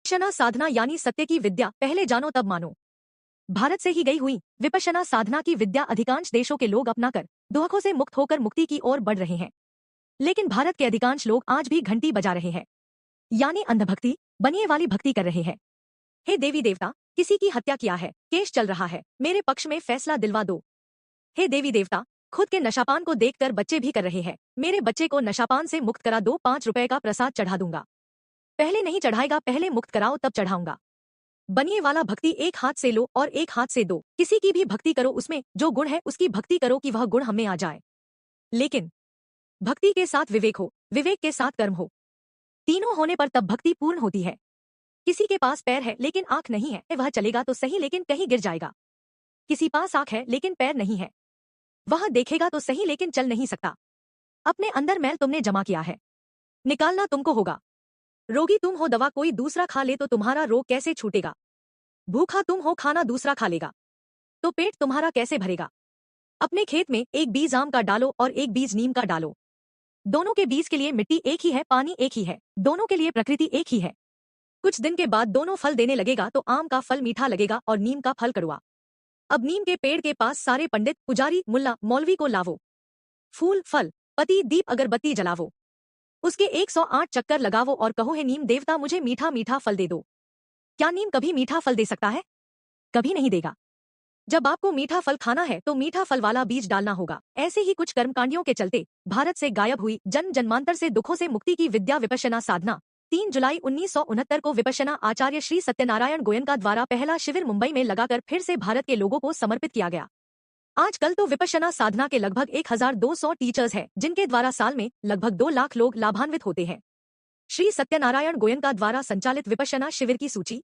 विपश्यना साधना यानी सत्य की विद्या, पहले जानो तब मानो। भारत से ही गई हुई विपश्यना साधना की विद्या अधिकांश देशों के लोग अपनाकर दुखों से मुक्त होकर मुक्ति की ओर बढ़ रहे हैं। लेकिन भारत के अधिकांश लोग आज भी घंटी बजा रहे हैं, यानी अंधभक्ति, बनिए वाली भक्ति कर रहे हैं। हे देवी देवता, किसी की हत्या किया है, केस चल रहा है, मेरे पक्ष में फैसला दिलवा दो। हे देवी देवता, खुद के नशापान को देखकर बच्चे भी कर रहे हैं, मेरे बच्चे को नशापान से मुक्त करा दो, 5 रुपए का प्रसाद चढ़ा दूंगा। पहले नहीं चढ़ाएगा, पहले मुक्त कराओ तब चढ़ाऊंगा। बनिए वाला भक्ति एक हाथ से लो और एक हाथ से दो। किसी की भी भक्ति करो, उसमें जो गुण है उसकी भक्ति करो कि वह गुण हमें आ जाए। लेकिन भक्ति के साथ विवेक हो, विवेक के साथ कर्म हो, तीनों होने पर तब भक्ति पूर्ण होती है। किसी के पास पैर है लेकिन आंख नहीं है, वह चलेगा तो सही लेकिन कहीं गिर जाएगा। किसी पास आंख है लेकिन पैर नहीं है, वह देखेगा तो सही लेकिन चल नहीं सकता। अपने अंदर मैल तुमने जमा किया है, निकालना तुमको होगा। रोगी तुम हो, दवा कोई दूसरा खा ले तो तुम्हारा रोग कैसे छूटेगा। भूखा तुम हो, खाना दूसरा खा लेगा तो पेट तुम्हारा कैसे भरेगा। अपने खेत में एक बीज आम का डालो और एक बीज नीम का डालो। दोनों के बीज के लिए मिट्टी एक ही है, पानी एक ही है, दोनों के लिए प्रकृति एक ही है। कुछ दिन के बाद दोनों फल देने लगेगा तो आम का फल मीठा लगेगा और नीम का फल कड़वा। अब नीम के पेड़ के पास सारे पंडित, पुजारी, मुल्ला, मौलवी को लावो। फूल, फल, पति, दीप, अगरबत्ती जलावो। उसके 108 चक्कर लगावो और कहो, हे नीम देवता, मुझे मीठा मीठा फल दे दो। क्या नीम कभी मीठा फल दे सकता है? कभी नहीं देगा। जब आपको मीठा फल खाना है तो मीठा फल वाला बीज डालना होगा। ऐसे ही कुछ कर्मकांडियों के चलते भारत से गायब हुई जन्म जन्मांतर से दुखों से मुक्ति की विद्या विपश्यना साधना 3 जुलाई 1969 को विपश्यना आचार्य श्री सत्यनारायण गोयनका द्वारा पहला शिविर मुंबई में लगाकर फिर से भारत के लोगों को समर्पित किया गया। आजकल तो विपश्यना साधना के लगभग 1200 टीचर्स हैं, जिनके द्वारा साल में लगभग 2 लाख लोग लाभान्वित होते हैं। श्री सत्यनारायण गोयनका द्वारा संचालित विपश्यना शिविर की सूची